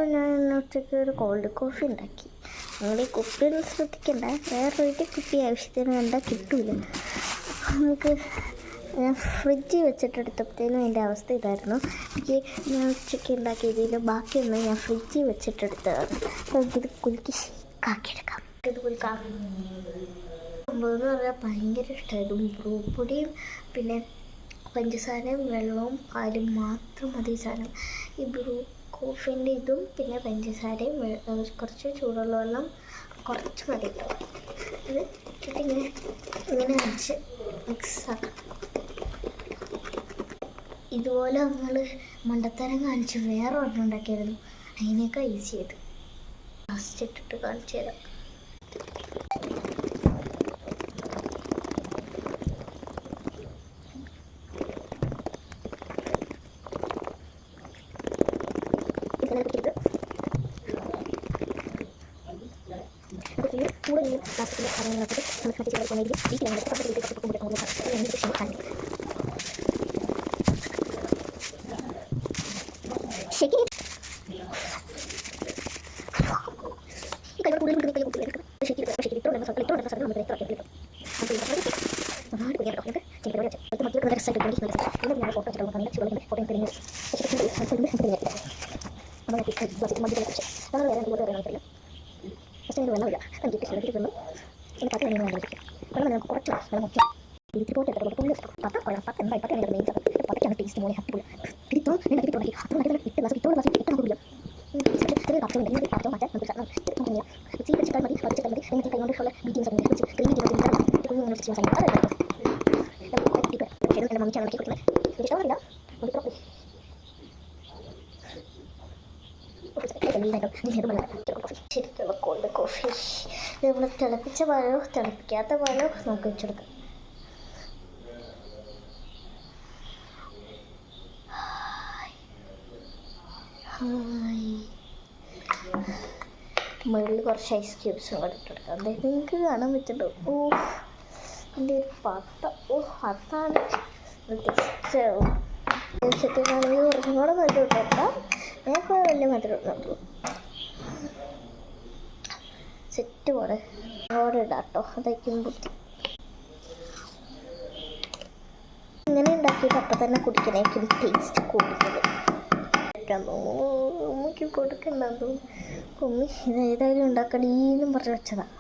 അപ്പോൾ ഞാൻ ഉച്ചയ്ക്ക് ഒരു കോൾഡ് കോഫി ഉണ്ടാക്കി. നിങ്ങൾ ഈ കുപ്പിയൊന്നും ശ്രദ്ധിക്കണ്ട, വേറൊരു കുപ്പി ആവശ്യത്തിന് കണ്ടാൽ കിട്ടൂല. നമുക്ക് ഞാൻ ഫ്രിഡ്ജിൽ വെച്ചിട്ടെടുത്തപ്പോഴത്തേനും എൻ്റെ അവസ്ഥ ഇതായിരുന്നു. എനിക്ക് ഞാൻ ഉച്ചയ്ക്ക് ഉണ്ടാക്കിയതിൽ ബാക്കിയൊന്നും ഞാൻ ഫ്രിഡ്ജിൽ വെച്ചിട്ടെടുത്തതാണ്. അപ്പോൾ ഇത് കുലുക്കി ഷേക്കാക്കിയെടുക്കാം. ഇത് കുലുക്കാകുമ്പോൾ എന്ന് പറഞ്ഞാൽ ഭയങ്കര ഇഷ്ടമായിരുന്നു. ബ്രൂപ്പൊടിയും പിന്നെ പഞ്ചസാരയും വെള്ളവും പാലും മാത്രം മതി സാധനം. ഈ ബ്രൂ കോഫീൻ്റെ ഇതും പിന്നെ പഞ്ചസാരയും കുറച്ച് ചൂടുള്ള വെള്ളം കുറച്ച് മതി കേട്ടോ. ഇത് ഇങ്ങനെ വെച്ച് മിക്സാക്കാം. ഇതുപോലെ നമ്മൾ മണ്ടത്തരം കാണിച്ച് വേറെ ഒരെണ്ണം ഉണ്ടാക്കിയായിരുന്നു. അതിനേക്കാൾ ഈസി ആയിട്ട് ലാസ്റ്റ് ഇട്ടിട്ട് കാണിച്ചു തരാം. കൂടുതൽ പ്ലാസ്റ്റിക്കിൻ്റെ കാര്യങ്ങളൊക്കെ നമുക്ക് വീട്ടിൽ വെള്ളമില്ല എനിക്ക് വെള്ളം എൻ്റെ പത്ത് കഴിഞ്ഞ വെള്ളം നമുക്ക് കുറച്ച് വെള്ളം മുഖ്യം ഇതിപ്പോട്ട് പത്തക്കാണ് ടേസ്റ്റ് മോളെ അടിപൊളി ഇട്ടോ ഉണ്ടാക്കി അത്ര നല്ല ഇട്ട് ഗ്ലാസ് ഇട്ടോ ഗ്ലാസ് ഇട്ട് നമുക്ക് ചെറിയ പാത്രമുണ്ട് ഇങ്ങനെ പാത്രം മാറ്റാൻ നമുക്ക് സീ വെച്ചിട്ടാൽ മതി വെച്ചിട്ടാൽ മതി നിങ്ങൾക്ക് കൈകൊണ്ടുള്ള ബീറ്റിംഗ് സമയത്ത് വെച്ച് ക്രീം ചെയ്ത് കുഞ്ഞുങ്ങൾ ചെയ്യാൻ സമയത്ത് എൻ്റെ മമ്മിക്കാണ് ഉണ്ടാക്കി കൊടുക്കുന്നത്. എനിക്ക് ഇഷ്ടമല്ല ശരിക്കുള്ള കോൾഡ് കോഫി നമ്മൾ തിളപ്പിച്ച പാലോ തിളപ്പിക്കാത്ത പാലോ നമുക്ക് വെച്ചെടുക്കാം. മുകളിൽ കുറച്ച് ഐസ് ക്യൂബ്സും കൂടെ ഇട്ടെടുക്കാം. അതായത് നിങ്ങൾക്ക് കാണാൻ പറ്റുന്നുണ്ടോ? ഓ എൻ്റെ ഒരു പത്ത അതാണ് ടേസ്റ്റ്. ആവശ്യത്തിനാണെങ്കിൽ കുറച്ചും കൂടെ മധുരം ഇട്ടെടുക്കാം. ഞാനിപ്പോൾ വലിയ മധുരം ഇടുന്നുള്ളൂ. സെറ്റ് പോലെ ഓടെ ഇടാം കേട്ടോ. അതായിരിക്കും ബുദ്ധി. ഇങ്ങനെ ഉണ്ടാക്കിയിട്ട് അപ്പം തന്നെ കുടിക്കണേക്കും ടേസ്റ്റ് കൂടുതൽ. ഉമ്മയ്ക്ക് കൊടുക്കണ്ടെന്നു ഉമ്മി ഇതേതായാലും ഉണ്ടാക്കണീന്നും പറഞ്ഞ് വെച്ചതാണ്.